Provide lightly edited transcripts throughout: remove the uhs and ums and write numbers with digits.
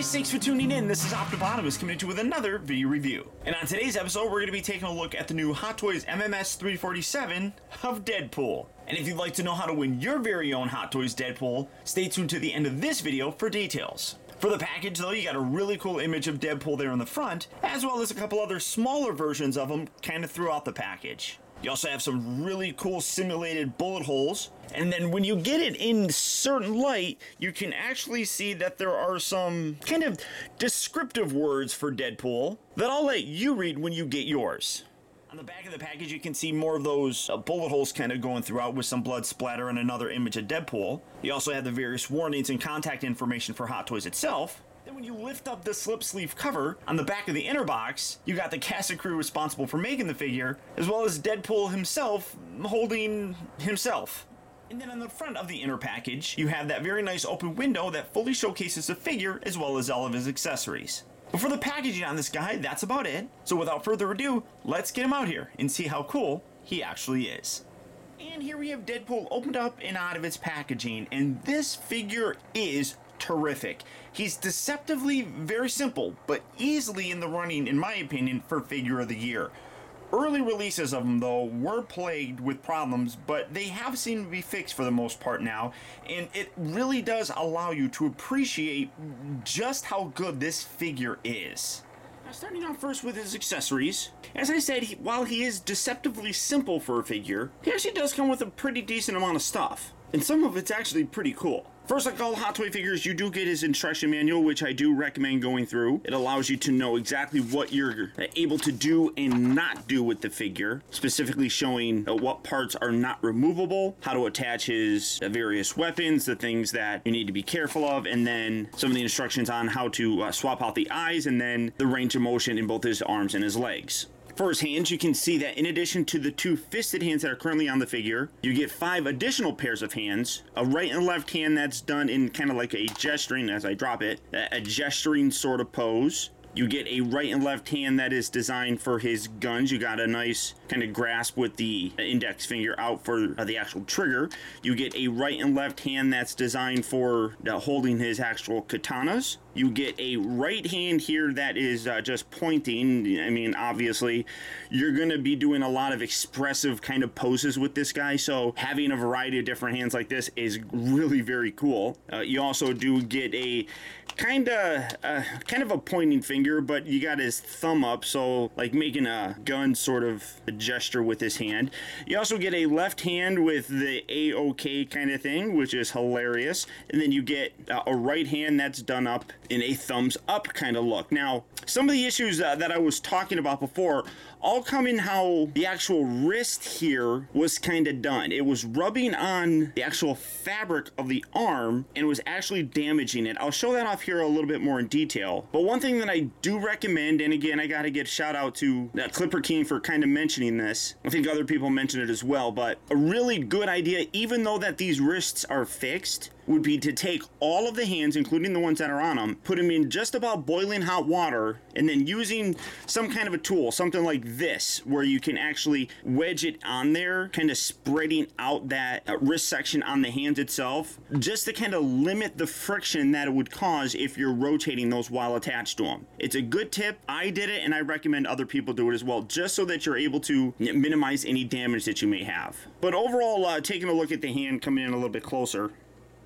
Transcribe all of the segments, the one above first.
guys, thanks for tuning in. This is Optibotimus coming to you with another video review. And on today's episode, we're going to be taking a look at the new Hot Toys MMS 347 of Deadpool. And if you'd like to know how to win your very own Hot Toys Deadpool, stay tuned to the end of this video for details. For the package though, you got a really cool image of Deadpool there in the front, as well as a couple other smaller versions of him kind of throughout the package. You also have some really cool simulated bullet holes, and then when you get it in certain light, you can actually see that there are some kind of descriptive words for Deadpool that I'll let you read when you get yours. On the back of the package, you can see more of those bullet holes kind of going throughout with some blood splatter and another image of Deadpool. You also have the various warnings and contact information for Hot Toys itself. Then when you lift up the slip sleeve cover, on the back of the inner box, you got the cast and crew responsible for making the figure, as well as Deadpool himself holding himself. And then on the front of the inner package, you have that very nice open window that fully showcases the figure as well as all of his accessories. But for the packaging on this guy, that's about it. So without further ado, let's get him out here and see how cool he actually is. And here we have Deadpool opened up and out of its packaging, and this figure is terrific. He's deceptively very simple, but easily in the running, in my opinion, for Figure of the Year. Early releases of them, though, were plagued with problems, but they have seemed to be fixed for the most part now, and it really does allow you to appreciate just how good this figure is. Now, starting off first with his accessories. As I said, while he is deceptively simple for a figure, he actually does come with a pretty decent amount of stuff, and some of it's actually pretty cool. First, like all Hot Toy figures, you do get his instruction manual, which I do recommend going through. It allows you to know exactly what you're able to do and not do with the figure, specifically showing what parts are not removable, how to attach his various weapons, the things that you need to be careful of, and then some of the instructions on how to swap out the eyes, and then the range of motion in both his arms and his legs. For his hands, you can see that in addition to the two fisted hands that are currently on the figure, you get 5 additional pairs of hands, a right and left hand that's done in kind of like a gesturing, as I drop it, a gesturing sort of pose. You get a right and left hand that is designed for his guns. You got a nice kind of grasp with the index finger out for the actual trigger. You get a right and left hand that's designed for holding his actual katanas. You get a right hand here that is just pointing. I mean, obviously, you're going to be doing a lot of expressive kind of poses with this guy, so having a variety of different hands like this is really very cool. You also do get a kind of a pointing finger, but you got his thumb up, so like making a gun sort of a gesture with his hand. You also get a left hand with the A-OK kind of thing, which is hilarious. And then you get a right hand that's done up in a thumbs up kind of look. Now, some of the issues that I was talking about before all come in how the actual wrist here was kind of done. It was rubbing on the actual fabric of the arm and was actually damaging it. I'll show that off here a little bit more in detail. But one thing that I do recommend, and again, I got to give shout out to Clipper King for kind of mentioning this. I think other people mentioned it as well, but a really good idea, even though that these wrists are fixed, would be to take all of the hands, including the ones that are on them, put them in just about boiling hot water, and then using some kind of a tool, something like this, where you can actually wedge it on there, kind of spreading out that wrist section on the hands itself, just to kind of limit the friction that it would cause if you're rotating those while attached to them. It's a good tip. I did it, and I recommend other people do it as well, just so that you're able to minimize any damage that you may have. But overall, taking a look at the hand, coming in a little bit closer,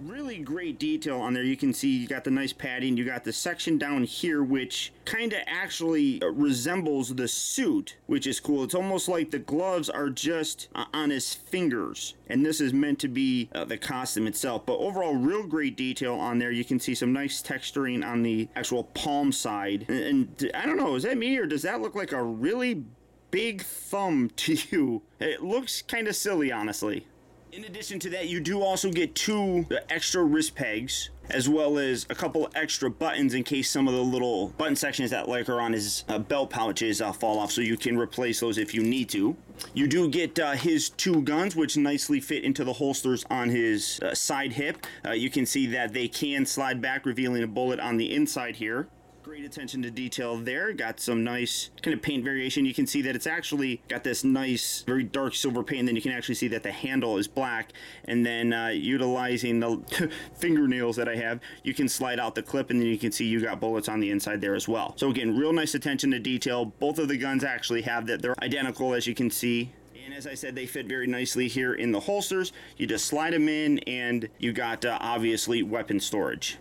really great detail on there. You can see you got the nice padding. You got the section down here which kind of actually resembles the suit, which is cool. It's almost like the gloves are just on his fingers, and this is meant to be the costume itself. But overall, real great detail on there. You can see some nice texturing on the actual palm side, and I don't know, is that me or does that look like a really big thumb to you? It looks kind of silly, honestly. In addition to that, you do also get 2 extra wrist pegs, as well as a couple extra buttons in case some of the little button sections that like are on his belt pouches fall off, so you can replace those if you need to. You do get his 2 guns, which nicely fit into the holsters on his side hip. You can see that they can slide back, revealing a bullet on the inside here. Great attention to detail there. Got some nice kind of paint variation. You can see that it's actually got this nice, very dark silver paint. And then you can actually see that the handle is black. And then utilizing the fingernails that I have, you can slide out the clip and then you can see you got bullets on the inside there as well. So again, real nice attention to detail. Both of the guns actually have that. They're identical, as you can see. And as I said, they fit very nicely here in the holsters. You just slide them in and you got obviously weapon storage.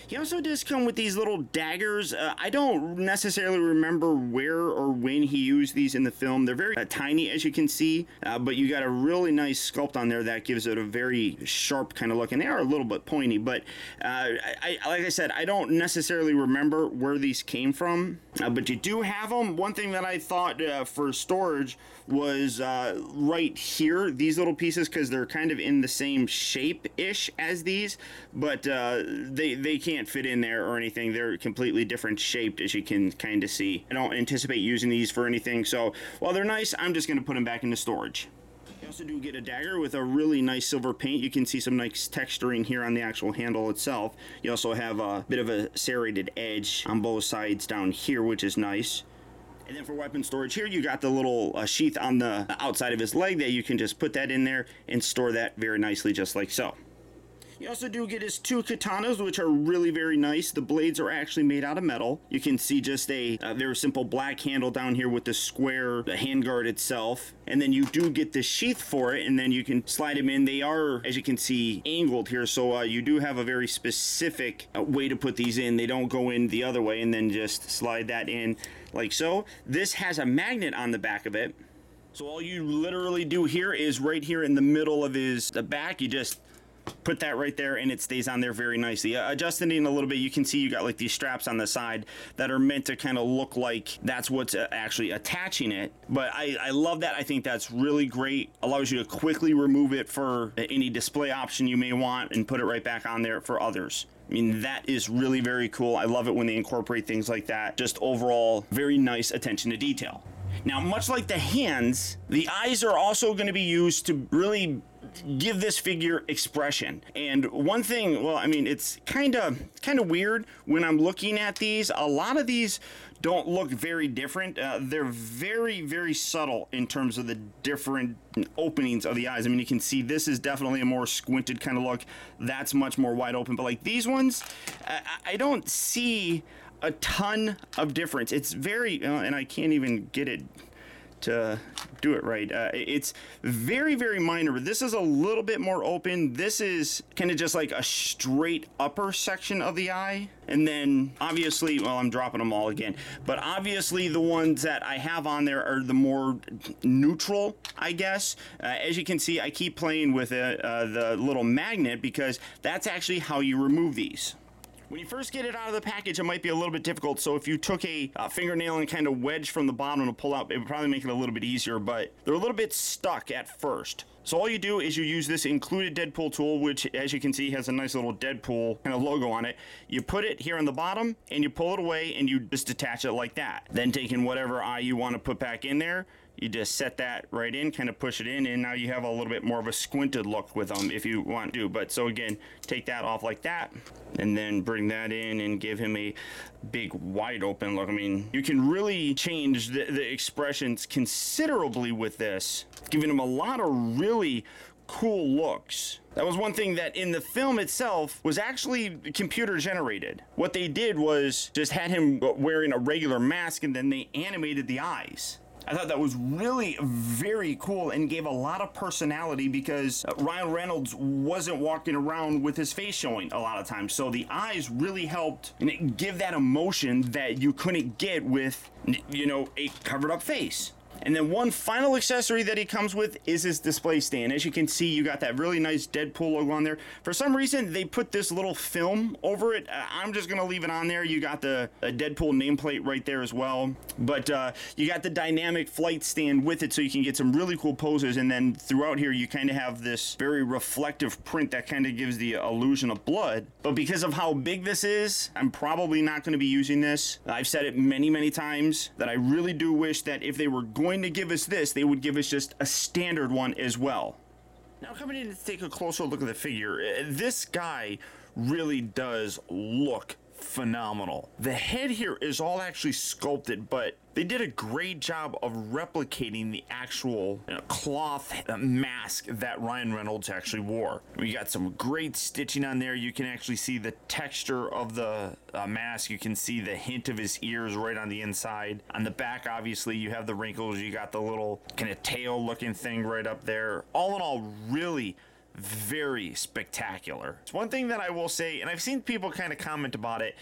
He also does come with these little daggers. I don't necessarily remember where or when he used these in the film. They're very tiny, as you can see, but you got a really nice sculpt on there that gives it a very sharp kind of look, and they are a little bit pointy, but like I said, I don't necessarily remember where these came from, but you do have them. One thing that I thought for storage was right here, these little pieces, because they're kind of in the same shape-ish as these, but they can't fit in there or anything. They're completely different shaped, as you can kind of see. I don't anticipate using these for anything, so while they're nice, I'm just going to put them back into storage. You also do get a dagger with a really nice silver paint. You can see some nice texturing here on the actual handle itself. You also have a bit of a serrated edge on both sides down here, which is nice. And then for weapon storage here, you got the little sheath on the outside of his leg that you can just put that in there and store that very nicely, just like so. You also do get his two katanas, which are really very nice. The blades are actually made out of metal. You can see just a very simple black handle down here with the square handguard itself. And then you do get the sheath for it, and then you can slide them in. They are, as you can see, angled here, so you do have a very specific way to put these in. They don't go in the other way and then just slide that in like so. This has a magnet on the back of it. So all you literally do here is right here in the middle of the back, you just put that right there and it stays on there very nicely. Adjusting it a little bit, you can see you got like these straps on the side that are meant to kind of look like that's what's actually attaching it. But I love that. I think that's really great. Allows you to quickly remove it for any display option you may want and put it right back on there for others. I mean, that is really very cool. I love it when they incorporate things like that. Just overall, very nice attention to detail. Now, much like the hands, the eyes are also going to be used to really give this figure expression. And one thing, well, I mean, it's kind of weird when I'm looking at these. A lot of these don't look very different. They're very, very subtle in terms of the different openings of the eyes. I mean, you can see this is definitely a more squinted kind of look. That's much more wide open. But like these ones, I don't see a ton of difference. It's very, and I can't even get it to do it right. It's very, very minor. This is a little bit more open. This is kind of just like a straight upper section of the eye. And then obviously, well, I'm dropping them all again, but obviously the ones that I have on there are the more neutral, I guess. As you can see, I keep playing with the little magnet because that's actually how you remove these. When you first get it out of the package, it might be a little bit difficult, so if you took a fingernail and kind of wedged from the bottom to pull out, it would probably make it a little bit easier, but they're a little bit stuck at first. So all you do is you use this included Deadpool tool, which, as you can see, has a nice little Deadpool kind of logo on it. You put it here on the bottom, and you pull it away, and you just detach it like that. Then taking whatever eye you want to put back in there, you just set that right in, kind of push it in, and now you have a little bit more of a squinted look with them if you want to. But so again, take that off like that, and then bring that in and give him a big wide open look. I mean, you can really change the expressions considerably with this, giving him a lot of really cool looks. That was one thing that in the film itself was actually computer generated. What they did was just had him wearing a regular mask and then they animated the eyes. I thought that was really very cool and gave a lot of personality because Ryan Reynolds wasn't walking around with his face showing a lot of times. So the eyes really helped give that emotion that you couldn't get with, you know, a covered up face. And then one final accessory that he comes with is his display stand. As you can see, you got that really nice Deadpool logo on there. For some reason, they put this little film over it. I'm just going to leave it on there. You got the Deadpool nameplate right there as well. But you got the dynamic flight stand with it so you can get some really cool poses. And then throughout here, you kind of have this very reflective print that kind of gives the illusion of blood. But because of how big this is, I'm probably not going to be using this. I've said it many, many times that I really do wish that if they were going to give us this, they would give us just a standard one as well. Now coming in to take a closer look at the figure, this guy really does look phenomenal. The head here is all actually sculpted, but they did a great job of replicating the actual cloth mask that Ryan Reynolds actually wore. We got some great stitching on there. You can actually see the texture of the mask. You can see the hint of his ears right on the inside. On the back, obviously, you have the wrinkles. You got the little kind of tail looking thing right up there. All in all, really very spectacular. It's one thing that I will say, and I've seen people kind of comment about it,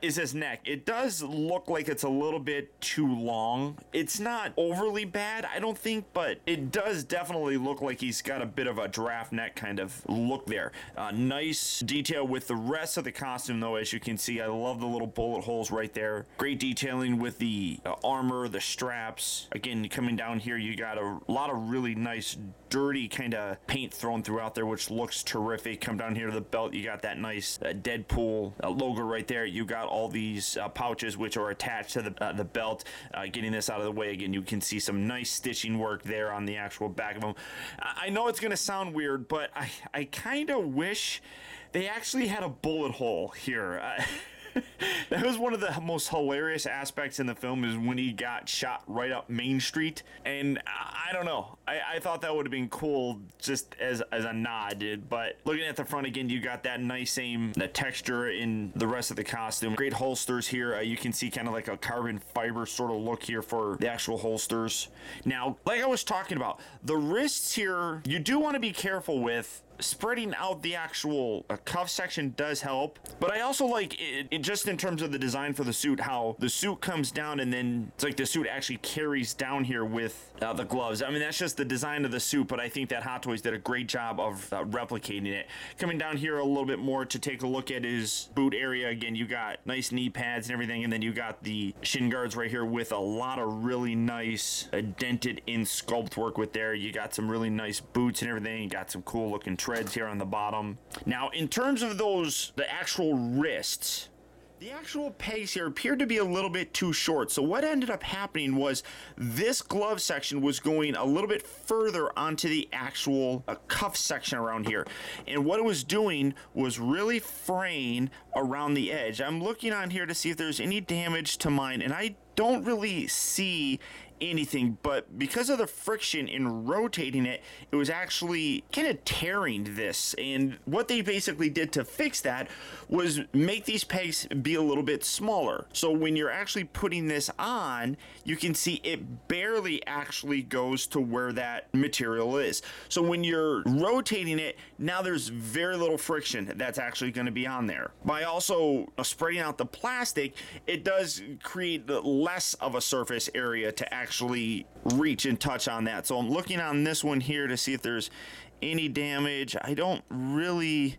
is his neck. It does look like it's a little bit too long. It's not overly bad, I don't think, but it does definitely look like he's got a bit of a giraffe neck kind of look there. Nice detail with the rest of the costume, though. As you can see, I love the little bullet holes right there. Great detailing with the armor, the straps. Again, coming down here, you got a lot of really nice dirty kind of paint thrown throughout there, which looks terrific. Come down here to the belt, you got that nice Deadpool logo right there. You got all these pouches which are attached to the belt. Getting this out of the way, again, you can see some nice stitching work there on the actual back of them. I know it's gonna sound weird, but I kind of wish they actually had a bullet hole here. That was one of the most hilarious aspects in the film, is when he got shot right up Main Street. And I don't know, I thought that would have been cool just as a nod, but looking at the front again, you got that nice the texture in the rest of the costume. Great holsters here. You can see kind of like a carbon fiber sort of look here for the actual holsters. Now, like I was talking about, the wrists here, you do want to be careful with. Spreading out the actual cuff section does help, but I also like it just in terms of the design for the suit, how the suit comes down and then it's like the suit actually carries down here with the gloves. I mean, that's just the design of the suit, but I think that Hot Toys did a great job of replicating it. Coming down here a little bit more to take a look at his boot area. Again, you got nice knee pads and everything, and then you got the shin guards right here with a lot of really nice dented in sculpt work with there. You got some really nice boots and everything. You got some cool looking treads here on the bottom. Now, in terms of the actual wrists, the actual pegs here appeared to be a little bit too short. So what ended up happening was this glove section was going a little bit further onto the actual cuff section around here. And what it was doing was really fraying around the edge. I'm looking on here to see if there's any damage to mine, and I don't really see anything, but because of the friction in rotating it, it was actually kind of tearing this. And what they basically did to fix that was make these pegs be a little bit smaller. So when you're actually putting this on, you can see it barely actually goes to where that material is. So when you're rotating it, now there's very little friction that's actually going to be on there. By also spreading out the plastic, it does create less of a surface area to actually reach and touch on that. So I'm looking on this one here to see if there's any damage. I don't really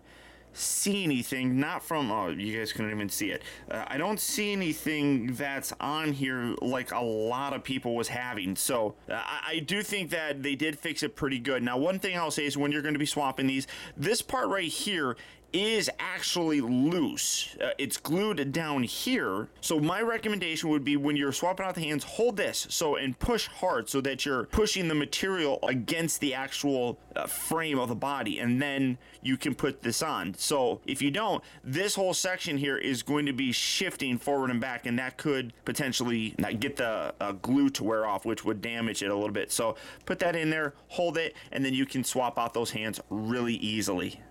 see anything, not from, oh, you guys couldn't even see it. I don't see anything that's on here like a lot of people was having. So I do think that they did fix it pretty good. Now, one thing I'll say is when you're going to be swapping these, this part right here is actually loose. It's glued down here. So my recommendation would be when you're swapping out the hands, hold this and push hard so that you're pushing the material against the actual frame of the body, and then you can put this on. So if you don't, this whole section here is going to be shifting forward and back, and that could potentially not get the glue to wear off, which would damage it a little bit. So put that in there, hold it, and then you can swap out those hands really easily.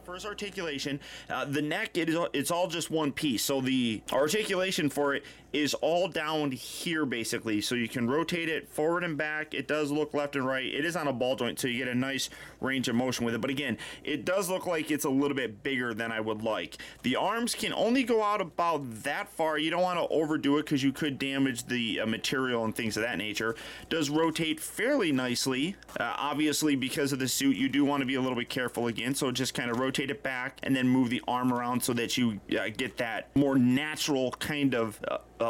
First, articulation. The neck, it's all just one piece. So the articulation for it is all down here, basically. So you can rotate it forward and back. It does look left and right. It is on a ball joint, so you get a nice range of motion with it. But again, it does look like it's a little bit bigger than I would like. The arms can only go out about that far. You don't want to overdo it because you could damage the material and things of that nature. It does rotate fairly nicely. Obviously, because of the suit, you do want to be a little bit careful again. So just kind of rotate it back and then move the arm around so that you get that more natural kind of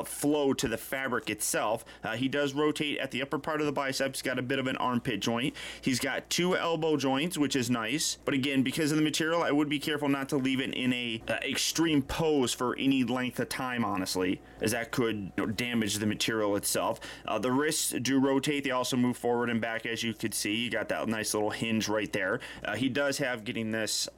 flow to the fabric itself. He does rotate at the upper part of the biceps. Got a bit of an armpit joint. He's got 2 elbow joints, which is nice. But again, because of the material, I would be careful not to leave it in a extreme pose for any length of time, honestly, as that could damage the material itself. The wrists do rotate. They also move forward and back, as you could see. You got that nice little hinge right there. He does have, getting this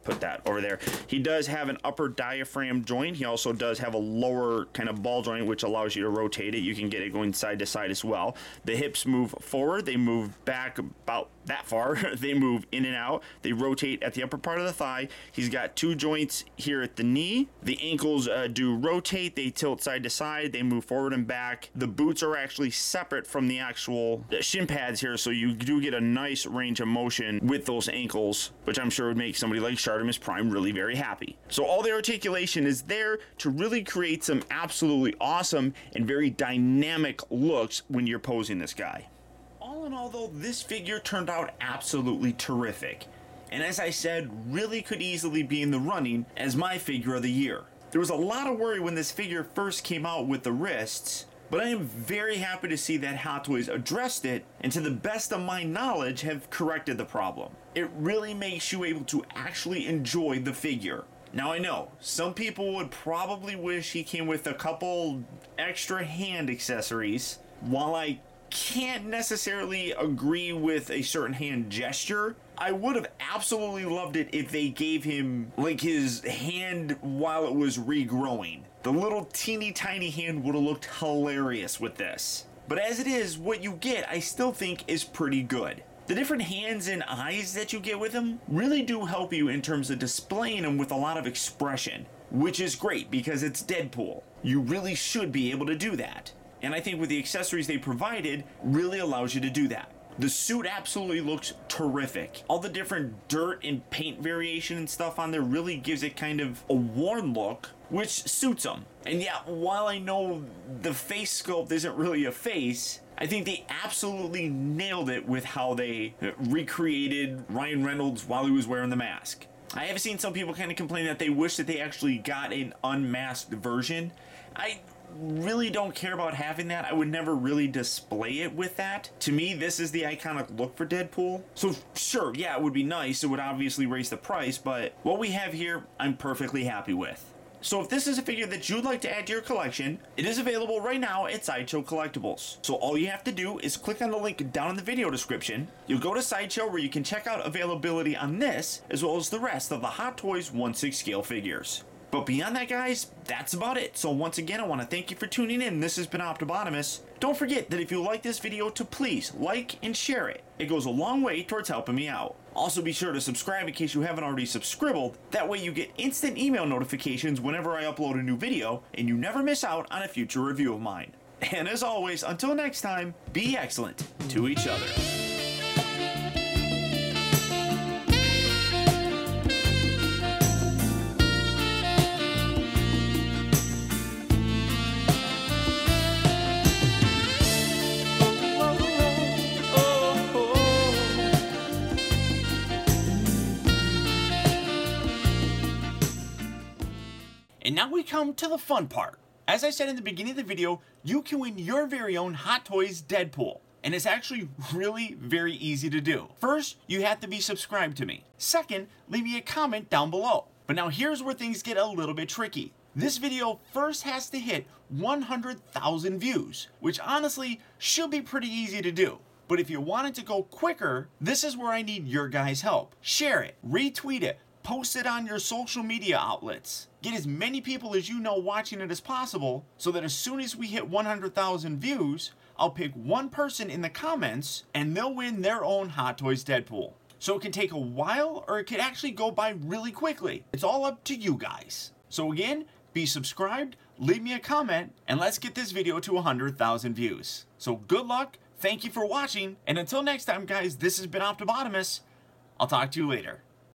put that over there. He does have an upper diaphragm joint. He also does have a lower kind of ball joint, which allows you to rotate it. You can get it going side to side as well. The hips move forward. They move back about that far. They move in and out. They rotate at the upper part of the thigh. He's got 2 joints here at the knee. The ankles do rotate. They tilt side to side. They move forward and back. The boots are actually separate from the actual shin pads here, so you do get a nice range of motion with those ankles, which I'm sure would make somebody like Shartimus Prime really very happy. So all the articulation is there to really create some absolutely awesome and very dynamic looks when you're posing this guy. All in all though, this figure turned out absolutely terrific, and as I said, really could easily be in the running as my figure of the year. There was a lot of worry when this figure first came out with the wrists, but I am very happy to see that Hot Toys addressed it and to the best of my knowledge have corrected the problem. It really makes you able to actually enjoy the figure. Now I know, some people would probably wish he came with a couple extra hand accessories. While I can't necessarily agree with a certain hand gesture, I would have absolutely loved it if they gave him like his hand while it was regrowing. The little teeny tiny hand would have looked hilarious with this. But as it is, what you get I still think is pretty good. The different hands and eyes that you get with him really do help you in terms of displaying him with a lot of expression, which is great because it's Deadpool. You really should be able to do that. And I think with the accessories they provided, really allows you to do that. The suit absolutely looks terrific. All the different dirt and paint variation and stuff on there really gives it kind of a worn look, which suits him. And yeah, while I know the face sculpt isn't really a face, I think they absolutely nailed it with how they recreated Ryan Reynolds while he was wearing the mask. I have seen some people kind of complain that they wish that they actually got an unmasked version. I really don't care about having that. I would never really display it with that. To me, this is the iconic look for Deadpool. So sure, yeah, it would be nice. It would obviously raise the price, but what we have here, I'm perfectly happy with. So if this is a figure that you'd like to add to your collection, it is available right now at Sideshow Collectibles. So all you have to do is click on the link down in the video description. You'll go to Sideshow where you can check out availability on this, as well as the rest of the Hot Toys 1/6 scale figures. But beyond that, guys, that's about it. So once again, I want to thank you for tuning in. This has been Optibotimus. Don't forget that if you like this video, to please like and share it. It goes a long way towards helping me out. Also be sure to subscribe in case you haven't already subscribed. That way you get instant email notifications whenever I upload a new video, and you never miss out on a future review of mine. And as always, until next time, be excellent to each other. And now we come to the fun part. As I said in the beginning of the video, you can win your very own Hot Toys Deadpool. And it's actually really very easy to do. First, you have to be subscribed to me. Second, leave me a comment down below. But now here's where things get a little bit tricky. This video first has to hit 100,000 views, which honestly should be pretty easy to do. But if you want it to go quicker, this is where I need your guys' help. Share it, retweet it, post it on your social media outlets. Get as many people as you know watching it as possible, so that as soon as we hit 100,000 views, I'll pick one person in the comments and they'll win their own Hot Toys Deadpool. So it can take a while or it can actually go by really quickly. It's all up to you guys. So again, be subscribed, leave me a comment, and let's get this video to 100,000 views. So good luck, thank you for watching, and until next time guys, this has been Optibotimus. I'll talk to you later.